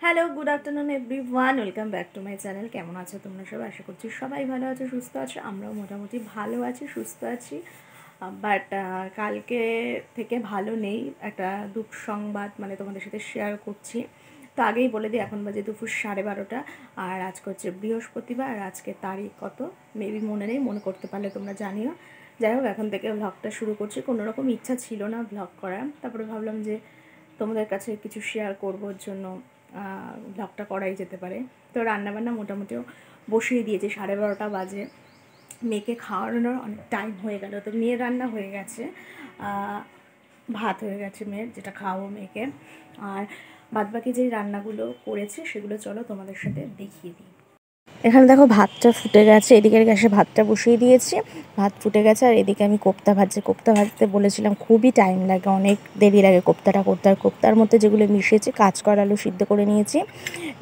Hello, good afternoon everyone, welcome back to my channel. কেমন আছো তোমরা সবাই? আশা করছি সবাই ভালো আছো, সুস্থ আছো। আমরাও মোটামুটি ভালো আছি, সুস্থ আছি। বাট কালকে থেকে ভালো নেই। একটা দুঃখ সংবাদ মানে তোমাদের সাথে শেয়ার করছি। তো আগেই বলে দিই, এখন বাজে দুপুর 12:30, আর আজকে হচ্ছে বৃহস্পতিবার। আর আজকে তারিখ কত মেবি মনে নেই, মনে করতে পারলে তোমরা জানিও। যাই হোক, এখন থেকে ভ্লগটা শুরু করছি। কোনোরকম ইচ্ছা ছিল না ভ্লগ করার, তারপরে ভাবলাম যে তোমাদের কাছে কিছু শেয়ার করবার জন্য ভ্লগটা করাই যেতে পারে। তো রান্নাবান্না মোটামুটিও বসিয়ে দিয়েছি, 12:30 বাজে। মেয়েকে খাওয়ানোর অনেক টাইম হয়ে গেল, তো মেয়ের রান্না হয়ে গেছে, ভাত হয়ে গেছে মেয়ের, যেটা খাওয়াবো মেয়েকে। আর বাদবাকি যে রান্নাগুলো করেছে সেগুলো চলো তোমাদের সাথে দেখিয়ে দিই। এখানে দেখো ভাতটা ফুটে গেছে, এদিকের গ্যাসে ভাতটা বসিয়ে দিয়েছি। ভাত ফুটে গেছে, আর এদিকে আমি কোপ্তা ভাজছি। কোপ্তা ভাজতে বলেছিলাম, খুবই টাইম লাগে, অনেক দেরি লাগে কোপ্তাটা করতে। আর কোপ্তার মধ্যে যেগুলো মিশিয়েছি, কাঁচকলা আলু সিদ্ধ করে নিয়েছি,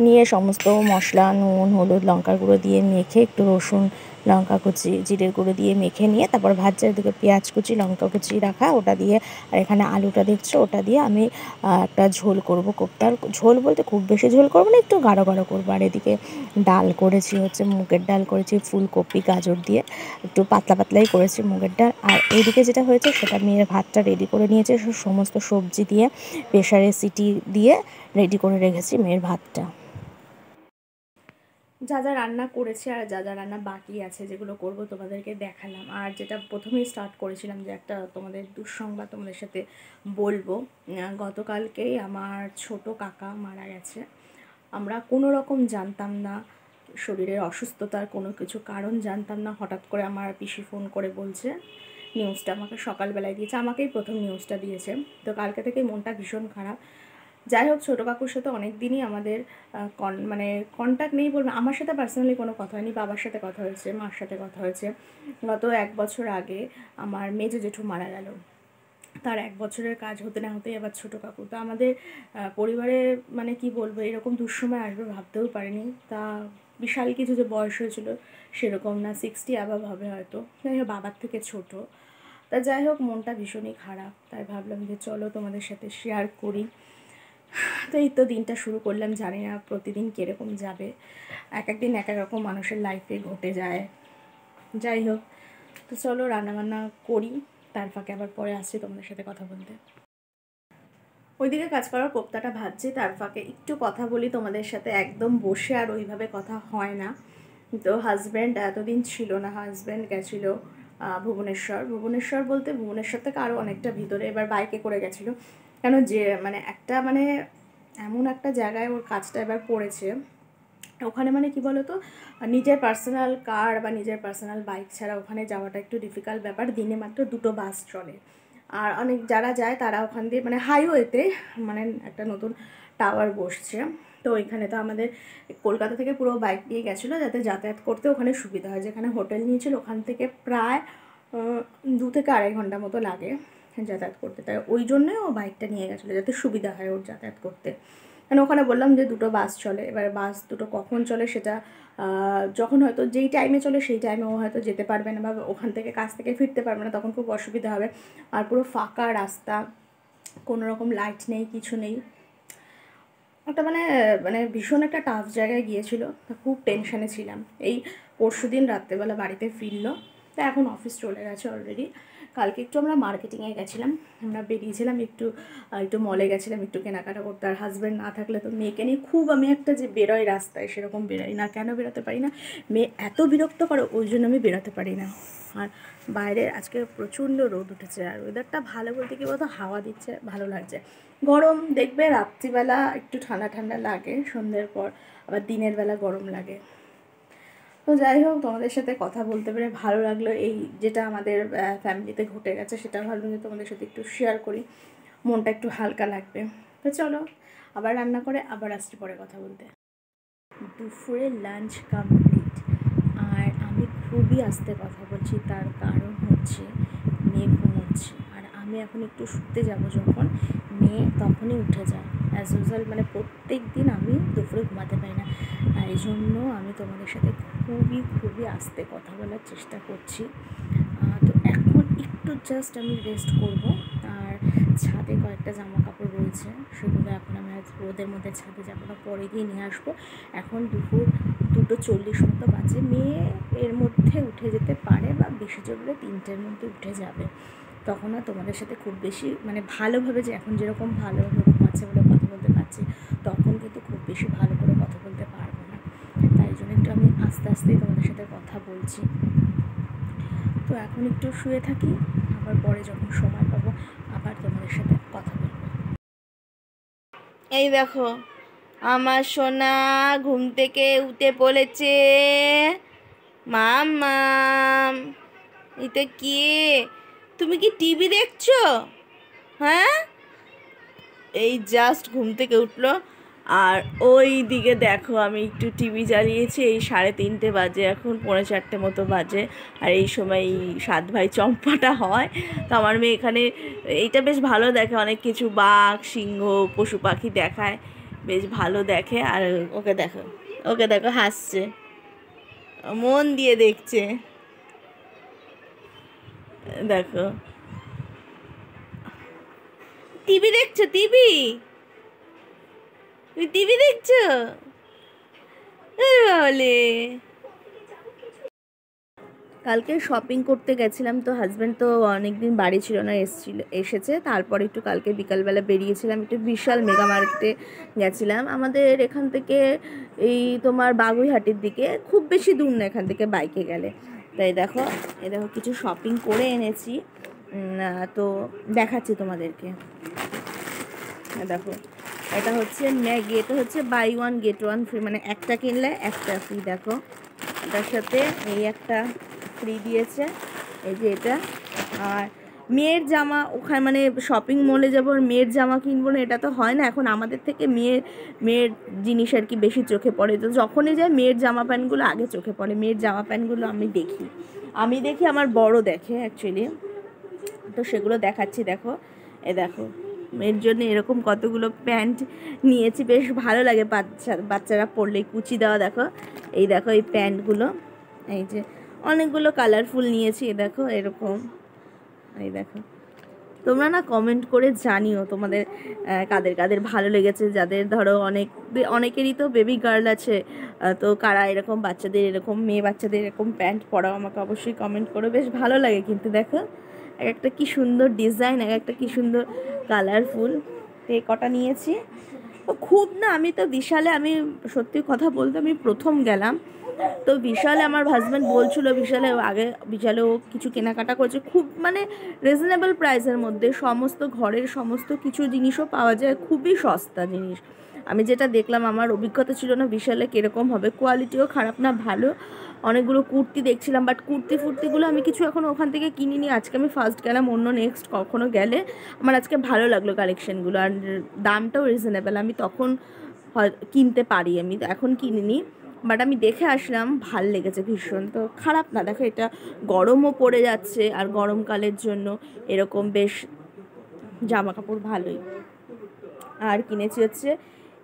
নিয়ে সমস্ত মশলা, নুন, হলুদ, লঙ্কার গুঁড়ো দিয়ে মেখে, একটু রসুন, লঙ্কা কুচি, জিরের গুঁড়ো দিয়ে মেখে নিয়ে তারপর ভাজছি। এদিকে পেঁয়াজ কুচি, লঙ্কা কুচি রাখা, ওটা দিয়ে, আর এখানে আলুটা দেখছো, ওটা দিয়ে আমি একটা ঝোল করব। কোপ্তার ঝোল বলতে খুব বেশি ঝোল করবো না, একটু গাঢ় গাঢ় করবো। আর এদিকে ডাল করেছি, হচ্ছে মুগের ডাল করেছি, ফুলকপি গাজর দিয়ে, একটু পাতলা পাতলাই করেছি মুগের ডাল। আর এইদিকে যেটা হয়েছে, সেটা মেয়ের ভাতটা রেডি করে নিয়েছে, সমস্ত সবজি দিয়ে প্রেশারে সিটি দিয়ে রেডি করে রেখেছি মেয়ের ভাতটা। যা যা রান্না করেছি আর যা যা রান্না বাকি আছে, যেগুলো করব তোমাদেরকে দেখালাম। আর যেটা প্রথমেই স্টার্ট করেছিলাম, যে একটা তোমাদের দুঃসংবাদ তোমাদের সাথে বলবো। গতকালকেই আমার ছোট কাকা মারা গেছে। আমরা কোনো রকম জানতাম না, শরীরের অসুস্থতার কোনো কিছু কারণ জানতাম না। হঠাৎ করে আমার পিসি ফোন করে বলছে, নিউজটা আমাকে সকালবেলায় দিয়েছে, আমাকেই প্রথম নিউজটা দিয়েছে। তো কালকে থেকে মনটা ভীষণ খারাপ। যাই হোক, ছোটো কাকুর সাথে অনেক দিনই আমাদের মানে কন্ট্যাক্ট নেই বলবো। আমার সাথে পার্সোনালি কোনো কথা হয়নি, বাবার সাথে কথা হয়েছে, মার সাথে কথা হয়েছে। গত 1 বছর আগে আমার মেজো জেঠু মারা গেল। তার 1 বছরের কাজ হতে না হতেই আবার ছোটো কাকু। তো আমাদের পরিবারে মানে কি বলবো, এরকম দুঃসময় আসবে ভাবতেও পারিনি। তা বিশাল কিছু যে বয়স হয়েছিল সেরকম না, 60 অ্যাবাভ হবে হয়তো, যাই হোক বাবার থেকে ছোট। তা যাই হোক, মনটা ভীষণই খারাপ, তাই ভাবলাম যে চলো তোমাদের সাথে শেয়ার করি। তো এই তো দিনটা শুরু করলাম, জানি না প্রতিদিন কীরকম যাবে, এক একদিন এক এক রকম মানুষের লাইফে ঘটে যায়। যাই হোক, তো চলো রান্নাবান্না করি, তার ফাঁকে আবার পরে আসছি তোমাদের সাথে কথা বলতে। ওইদিকে কাজ করার কোপ্তাটা ভাজছি, তার ফাঁকে একটু কথা বলি তোমাদের সাথে। একদম বসে আর ওইভাবে কথা হয় না। তো হাজব্যান্ড এতদিন ছিল না, হাজব্যান্ড গেছিলো ভুবনেশ্বর বলতে ভুবনেশ্বর থেকে আরও অনেকটা ভিতরে, এবার বাইকে করে গেছিলো। কেন যে মানে একটা মানে এমন একটা জায়গায় ওর কাজটা এবার পড়েছে, ওখানে মানে কি বলতো, নিজের পার্সোনাল কার বা নিজের পার্সোনাল বাইক ছাড়া ওখানে যাওয়াটা একটু ডিফিকাল্ট ব্যাপার। দিনে মাত্র 2টো বাস চলে, আর অনেক যারা যায় তারা ওখান দিয়ে মানে হাইওয়েতে মানে একটা নতুন টাওয়ার বসছে। তো ওইখানে তো আমাদের কলকাতা থেকে পুরো বাইক নিয়ে গেছিলো, যাতে যাতায়াত করতে ওখানে সুবিধা হয়। যেখানে হোটেল নিয়েছিল ওখান থেকে প্রায় 2 থেকে 2.5 ঘন্টা মতো লাগে যাতায়াত করতে। তাই ওই জন্যই ও বাইকটা নিয়ে গেছিলো, যাতে সুবিধা হয় ওর যাতায়াত করতে। কারণ ওখানে বললাম যে 2টো বাস চলে, এবার বাস দুটো কখন চলে সেটা যখন হয়তো যেই টাইমে চলে সেই টাইমে ও হয়তো যেতে পারবে না, বা ওখান থেকে কাজ থেকে ফিরতে পারবে না, তখন খুব অসুবিধা হবে। আর পুরো ফাঁকা রাস্তা, কোনো রকম লাইট নেই, কিছু নেই। একটা মানে মানে ভীষণ একটা টাফ জায়গায় গিয়েছিল, তা খুব টেনশানে ছিলাম। এই পরশুদিন রাত্রেবেলা বাড়িতে ফিরলো, তা এখন অফিস চলে গেছে অলরেডি। কালকে একটু আমরা মার্কেটিংয়ে গেছিলাম, আমরা বেরিয়েছিলাম একটু মলে গেছিলাম একটু কেনাকাটা করতে। আর হাজব্যান্ড না থাকলে তো মেয়েকে নিয়ে খুব আমি একটা যে বেরোই রাস্তায়, সেরকম বেরোই না। কেন বেরোতে পারি না, মেয়ে এত বিরক্ত করে, ওই জন্য আমি বেরোতে পারি না। আর বাইরে আজকে প্রচণ্ড রোদ উঠেছে, আর ওয়েদারটা ভালো বলতে কি বলতো, হাওয়া দিচ্ছে, ভালো লাগছে। গরম দেখবে রাত্রিবেলা একটু ঠান্ডা ঠান্ডা লাগে, সন্ধ্যের পর আবার দিনের বেলা গরম লাগে। তো যাই হোক, তোমাদের সাথে কথা বলতে পেরে ভালো লাগলো। এই যেটা আমাদের ফ্যামিলিতে ঘটে গেছে, সেটা ভাবলাম যে তোমাদের সাথে একটু শেয়ার করি, মনটা একটু হালকা লাগবে। তো চলো, আবার রান্না করে আবার আসছি পরে কথা বলতে। দুপুরে লাঞ্চ কমপ্লিট, আর আমি খুবই আস্তে কথা বলছি, তার কারণ হচ্ছে মেয়ে ঘুমোচ্ছে, আর আমি এখন একটু শুতে যাব যখন, মেয়ে তখনই উঠে যায়। অ্যাজ ইউজুয়াল মানে প্রত্যেক দিন আমি দুপুরে ঘুমাতে পারি না, আর এই জন্য আমি তোমাদের সাথে খুবই আস্তে কথা বলার চেষ্টা করছি। তো এখন একটু জাস্ট আমি রেস্ট করব, আর ছাদে কয়েকটা জামা কাপড় রয়েছে, সেগুলো এখন আমি আজ রোদের মধ্যে ছাদে যাবো না, পরে গিয়ে নিয়ে আসবো। এখন দুপুর 2:40 মতো বাজে। মেয়ে এর মধ্যে উঠে যেতে পারে বা বেশি জোরে 3টের মধ্যে উঠে যাবে। তখন আর তোমাদের সাথে খুব বেশি মানে ভালোভাবে, যে এখন যেরকম ভালোভাবে ঘুমাচ্ছে বলে কথা বলতে পারছি, তখন কিন্তু খুব বেশি ভালো করে কথা বলতে পারবো না। তাই জন্য একটু আমি আস্তে আস্তেই তোমাদের সাথে কথা বলছি। তো এখন একটু শুয়ে থাকি, আবার পরে যখন সময় পাবো আবার তোমাদের সাথে কথা বলবো। এই দেখো আমার সোনা ঘুম থেকে উঠে পড়েছে। মাম, এটা কি? তুমি কি টিভি দেখছো? হ্যাঁ, এই জাস্ট ঘুম থেকে উঠলো, আর ওই দিকে দেখো আমি একটু টিভি জ্বালিয়েছি। এই 3:30 বাজে, এখন 3:45 মতো বাজে। আর এই সময় এই 7 ভাই চম্পাটা হয়। তো আমার মেয়ে এখানে এইটা বেশ ভালো দেখে, অনেক কিছু বাঘ সিংহ পশু পাখি দেখায়, বেশ ভালো দেখে। আর ওকে দেখো হাসছে, মন দিয়ে দেখছে। দেখো টিভি দেখছো? তুমি টিভি দেখছো? বলে কালকে শপিং করতে গেছিলাম, তো হাজব্যান্ড তো অনেক দিন বাড়ি ছিল না, এসেছে। তারপরে একটু কালকে বিকালবেলা বেরিয়েছিলাম, একটু বিশাল মেগা মার্কেটে গেছিলাম। আমাদের এখান থেকে এই তোমার বাগুইহাটির দিকে, খুব বেশি দূর না এখান থেকে বাইকে গেলে। তাই দেখো কিছু শপিং করে এনেছি, তো দেখাচ্ছি তোমাদেরকে। দেখো এটা হচ্ছে ম্যাগি, এটা হচ্ছে বাই 1 get 1 ফ্রি, মানে একটা কিনলে একটা ফ্রি। দেখো এটার সাথে এই একটা ফ্রি দিয়েছে, এই যে এটা। আর মেয়ের জামা ওখানে মানে শপিং মলে যাবো আর মেয়ের জামা কিনবো না, এটা তো হয় না। এখন আমাদের থেকে মেয়ের জিনিস আর কি বেশি চোখে পড়ে। তো যখনই যাই মেয়ের জামা প্যান্টগুলো আগে চোখে পড়ে। মেয়ের জামা প্যান্টগুলো আমি দেখি, আমার বড় দেখে অ্যাকচুয়ালি। তো সেগুলো দেখাচ্ছি। দেখো দেখো মেয়ের জন্য এরকম কতগুলো প্যান্ট নিয়েছি, বেশ ভালো লাগে বাচ্চারা পরলে, কুচি দেওয়া। দেখো এই প্যান্টগুলো, এই যে অনেকগুলো কালারফুল নিয়েছি। দেখো এরকম, এই দেখো। তোমরা না কমেন্ট করে জানিও তোমাদের কাদের ভালো লেগেছে, যাদের ধরো অনেকেরই তো বেবি গার্ল আছে, তো কারা এরকম বাচ্চাদের, এরকম মেয়ে বাচ্চাদের এরকম প্যান্ট পরাও, আমাকে অবশ্যই কমেন্ট করো। বেশ ভালো লাগে কিন্তু দেখো এক একটা কি সুন্দর ডিজাইন, এক একটা কি সুন্দর কালারফুল। এই কটা নিয়েছি। খুব না, আমি তো বিশালে, আমি সত্যি কথা বলতে আমি প্রথম গেলাম, তো বিশালে আমার হাজব্যান্ড বলছিল বিশালেও কিছু কেনাকাটা করেছে, খুব মানে রিজনেবল প্রাইসের মধ্যে সমস্ত ঘরের সমস্ত কিছু জিনিসও পাওয়া যায়, খুবই সস্তা জিনিস। আমি যেটা দেখলাম, আমার অভিজ্ঞতা ছিল না বিশালে কীরকম হবে, কোয়ালিটিও খারাপ না, ভালো। অনেকগুলো কুর্তি দেখছিলাম, বাট ফুর্তিগুলো আমি কিছু এখনও ওখান থেকে কিনিনি। আজকে আমি ফার্স্ট গেলাম, অন্য নেক্সট কখনো গেলে আমার আজকে ভালো লাগলো কালেকশানগুলো, আর দামটাও রিজনেবল। আমি তখন কিনতে পারি, আমি এখন কিনিনি, বাট আমি দেখে আসলাম, ভাল লেগেছে ভীষণ। তো খারাপ না, দেখো এটা গরমও পড়ে যাচ্ছে, আর গরমকালের জন্য এরকম বেশ জামা কাপড় ভালোই। আর কিনেছি হচ্ছে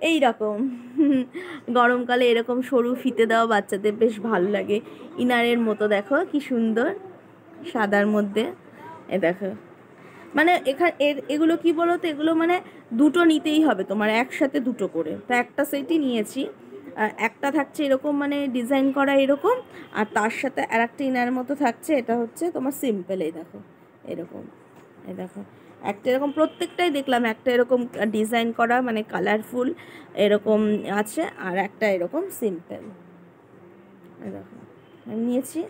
এই রকম গরমকালে এরকম সরু ফিতে দেওয়া বাচ্চাদের বেশ ভালো লাগে, ইনারের মতো। দেখো কি সুন্দর, সাদার মধ্যে। দেখো মানে এগুলো কি বলো তো, এগুলো মানে দুটো নিতেই হবে তোমার, একসাথে দুটো করে। তো একটা সেটই নিয়েছি, একটা থাকছে এরকম মানে ডিজাইন করা এরকম, আর তার সাথে আর একটা ইনার মতো থাকছে, এটা হচ্ছে তোমার সিম্পল। এই দেখো এরকম, এই দেখো একটা এরকম, প্রত্যেকটাই দেখলাম একটা এরকম ডিজাইন করা মানে কালারফুল এরকম আছে, আর একটা এরকম সিম্পল। এই দেখো নিয়েছি,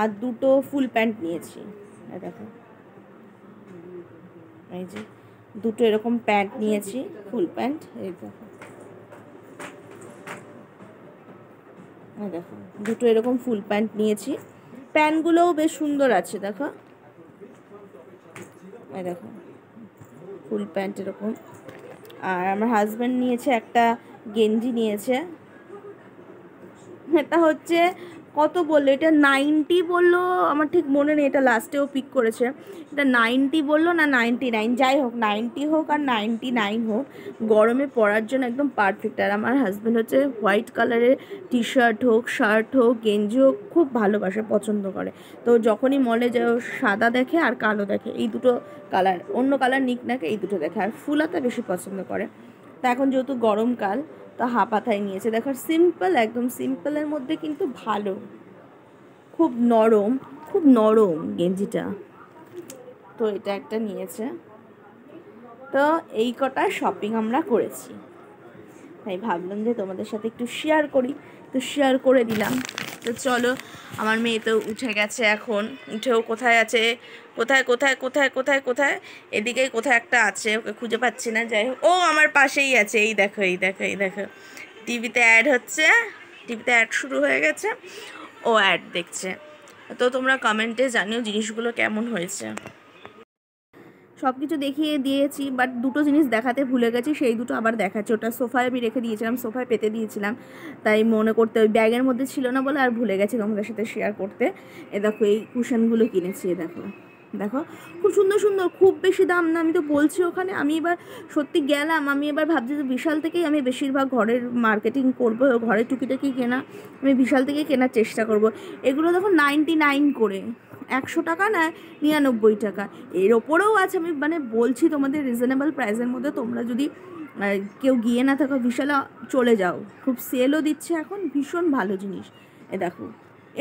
আর দুটো ফুল প্যান্ট নিয়েছি। এই দেখো এই যে দুটো এরকম প্যান্ট নিয়েছি, ফুল প্যান্ট। এই দেখো দেখো দুটো এরকম ফুল প্যান্ট নিয়েছি, প্যান্টগুলোও বেশ সুন্দর আছে। দেখো এই দেখো ফুল প্যান্ট এরকম। আর আমার হাজব্যান্ড নিয়েছে একটা গেঞ্জি নিয়েছে, এটা হচ্ছে কত বললো এটা 90 বললো, আমার ঠিক মনে নেই, এটা লাস্টেও পিক করেছে। এটা 90 বললো না 99, যাই হোক 90 হোক আর 99 হোক, গরমে পরার জন্য একদম পারফেক্ট। আর আমার হাজব্যান্ড হচ্ছে হোয়াইট কালারের টি শার্ট হোক, শার্ট হোক, গেঞ্জি হোক খুব ভালোবাসে, পছন্দ করে। তো যখনই মলে যায় ও সাদা দেখে আর কালো দেখে, এই দুটো কালার, অন্য কালার নিক নাকে এই দুটো দেখে, আর ফুল হাতা বেশি পছন্দ করে। তা এখন যেহেতু গরমকাল, তো হাফাতায় নিয়েছে। দেখো সিম্পল, একদম সিম্পলের মধ্যে কিন্তু ভালো, খুব নরম, খুব নরম গেঞ্জিটা। তো এটা একটা নিয়েছে। তো এই কটা শপিং আমরা করেছি, তাই ভাবলাম যে তোমাদের সাথে একটু শেয়ার করি, তো শেয়ার করে দিলাম। তো চলো, আমার মেয়ে তো উঠে গেছে এখন, উঠেও কোথায় আছে, কোথায় কোথায় কোথায় কোথায় কোথায়, এদিকেই কোথায় একটা আছে, ওকে খুঁজে পাচ্ছি না। যাই হোক, ও আমার পাশেই আছে, এই দেখো এই দেখো এই দেখো, টিভিতে অ্যাড হচ্ছে, টিভিতে অ্যাড শুরু হয়ে গেছে, ও অ্যাড দেখছে। তো তোমরা কমেন্টে জানিও জিনিসগুলো কেমন হয়েছে। সব কিছু দেখিয়ে দিয়েছি, বাট দুটো জিনিস দেখাতে ভুলে গেছি, সেই দুটো আবার দেখাচ্ছি। ওটা সোফায় আমি রেখে দিয়েছিলাম, সোফায় পেতে দিয়েছিলাম, তাই মনে করতে ওই ব্যাগের মধ্যে ছিল না বলে আর ভুলে গেছি তোমাদের সাথে শেয়ার করতে। এ দেখো এই কুশনগুলো কিনেছি, এ দেখো, দেখো খুব সুন্দর সুন্দর, খুব বেশি দাম না, আমি তো বলছি ওখানে। আমি এবার সত্যি গেলাম, আমি এবার ভাবছি যে বিশাল থেকেই আমি বেশিরভাগ ঘরের মার্কেটিং করবো, ঘরের টুকিটাকি কেনা আমি বিশাল থেকেই কেনার চেষ্টা করব। এগুলো দেখো 99 করে, 100 টাকা না 99 টাকা, এর ওপরেও আছে। আমি মানে বলছি তোমাদের রিজনেবল প্রাইসের মধ্যে, তোমরা যদি কেউ গিয়ে না থাকো বিশালে চলে যাও, খুব সেলও দিচ্ছে এখন, ভীষণ ভালো জিনিস। এ দেখো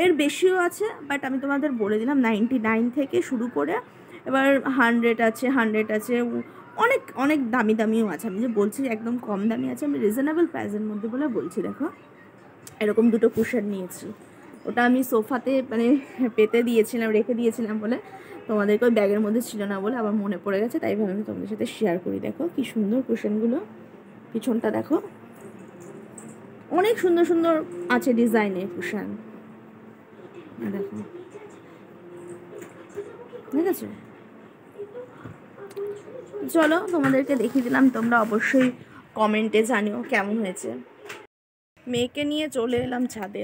এর বেশিও আছে, বাট আমি তোমাদের বলে দিলাম 99 থেকে শুরু করে, এবার 100 আছে, 100 আছে, অনেক অনেক দামি দামিও আছে। আমি যে বলছি একদম কম দামি আছে, আমি রিজনেবল প্রাইসের মধ্যে বলে বলছি। দেখো এরকম দুটো কুশন নিয়েছি, ওটা আমি সোফাতে মানে পেতে দিয়েছিলাম, রেখে দিয়েছিলাম বলে, তোমাদেরকে ওই ব্যাগের মধ্যে ছিল না বলে আবার মনে পড়ে গেছে, তাই ভাবে আমি তোমাদের সাথে শেয়ার করি। দেখো কি সুন্দর কুশনগুলো, পিছনটা দেখো, অনেক সুন্দর সুন্দর আছে ডিজাইনের কুশন, দেখো ঠিক আছে। চলো তোমাদেরকে দেখিয়ে দিলাম, তোমরা অবশ্যই কমেন্টে জানিও কেমন হয়েছে। মেয়েকে নিয়ে চলে এলাম ছাদে,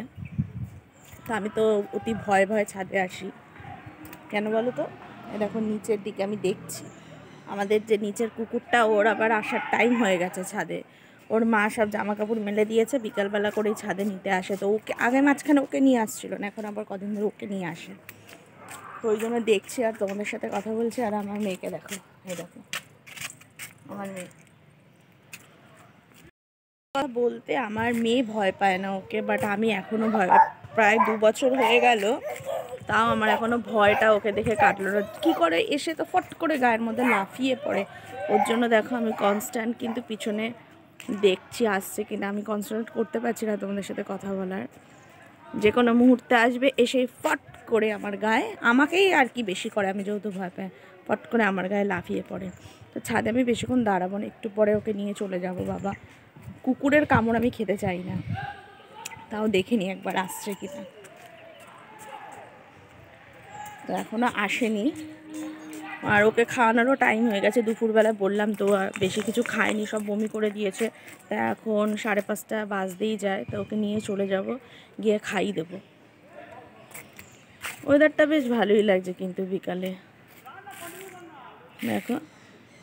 তা আমি তো অতি ভয়ে ভয়ে ছাদে আসি, কেন বলো তো? দেখো নিচের দিকে আমি দেখছি, আমাদের যে নিচের কুকুরটা, ওর আবার আসার টাইম হয়ে গেছে ছাদে। ওর মা সব জামা কাপড় মেলে দিয়েছে, বিকালবেলা করেই ছাদে নিতে আসে। তো ওকে আগে মাঝখানে ওকে নিয়ে আসছিল না, এখন আবার কদিন ধরে ওকে নিয়ে আসে। তো ওই জন্য দেখছি আর তোমাদের সাথে কথা বলছি। আর আমার মেয়েকে দেখো, এই দেখো আমার মেয়ে, বলতে আমার মেয়ে ভয় পায় না ওকে, বাট আমি এখনও ভয়, প্রায় 2 বছর হয়ে গেল, তাও আমার এখনও ভয়টা ওকে দেখে কাটলো না। কী করে এসে তো ফট করে গায়ের মধ্যে লাফিয়ে পড়ে, ওর জন্য দেখো আমি কনস্ট্যান্ট কিন্তু পিছনে দেখছি আসছে কিনা, আমি কনসেন্ট্রেট করতে পারছি না তোমাদের সাথে কথা বলার। যে কোনো মুহূর্তে আসবে, এসে ফট করে আমার গায়ে, আমাকেই আর কি বেশি করে, আমি যেহেতু ভয় পাই, ফট করে আমার গায়ে লাফিয়ে পড়ে। তো ছাদে আমি বেশিক্ষণ দাঁড়াবো না, একটু পরে ওকে নিয়ে চলে যাব। বাবা, কুকুরের কামড় আমি খেতে চাই না, তাও দেখিনি একবার আসছে কিনা। তো এখনও আসেনি, আর ওকে খাওয়ানোরও টাইম হয়ে গেছে। দুপুরবেলা বললাম তো, বেশি কিছু খায়নি, সব বমি করে দিয়েছে। তা এখন 5:30 বাজতেই যায়, তো ওকে নিয়ে চলে যাব, গিয়ে খাইয়ে দেবো। ওয়েদারটা বেশ ভালোই লাগছে কিন্তু বিকালে, দেখো।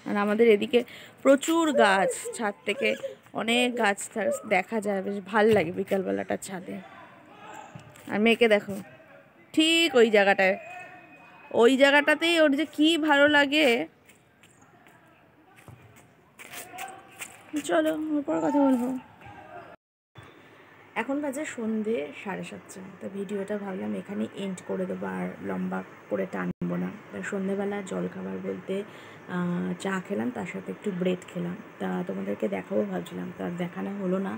আর আমাদের এদিকে প্রচুর গাছ, ছাদ থেকে অনেক গাছ দেখা যায়, বেশ ভাল লাগে বিকালবেলাটা ছাদে। আর মেয়েকে দেখো ঠিক ওই জায়গাটায়, ওই জায়গাটাতেই ওর যে কী ভালো লাগে। চলো ওর পর কথা বলবো। এখন বাজে সন্ধে 7:30, তো ভিডিওটা ভাবলাম এখানে এন্ড করে দেবো, আর লম্বা করে টানবো না। সন্ধেবেলা জলখাবার বলতে চা খেলাম, তার সাথে একটু ব্রেড খেলাম, তা তোমাদেরকে দেখাবো ভাবছিলাম, তার দেখানো হলো না।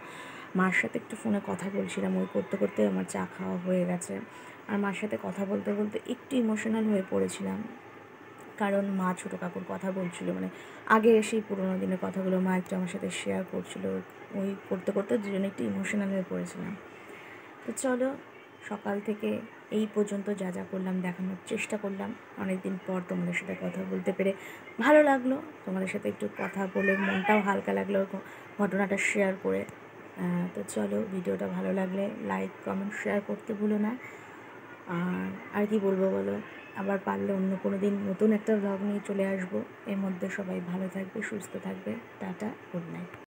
মার সাথে একটু ফোনে কথা বলছিলাম, ওই করতে করতে আমার চা খাওয়া হয়ে গেছে। আর মার সাথে কথা বলতে বলতে একটু ইমোশনাল হয়ে পড়েছিলাম, কারণ মা ছোটো কাকুর কথা বলছিল, মানে আগে সেই পুরোনো দিনের কথাগুলো মা একটু আমার সাথে শেয়ার করছিল, ওই করতে করতে দুজনে একটু ইমোশনাল হয়ে পড়েছিলাম। তো চলো, সকাল থেকে এই পর্যন্ত যা যা করলাম দেখানোর চেষ্টা করলাম। অনেক দিন পর তোমাদের সাথে কথা বলতে পেরে ভালো লাগলো, তোমাদের সাথে একটু কথা বলে মনটাও হালকা লাগলো, ঘটনাটা শেয়ার করে। তো চলো, ভিডিওটা ভালো লাগলে লাইক কমেন্ট শেয়ার করতে ভুলো না। আর কি বলবো বলো, আবার পারলে অন্য কোনো দিন নতুন একটা ব্লগ নিয়ে চলে আসবো। এর মধ্যে সবাই ভালো থাকবে, সুস্থ থাকবে। Tata, good night.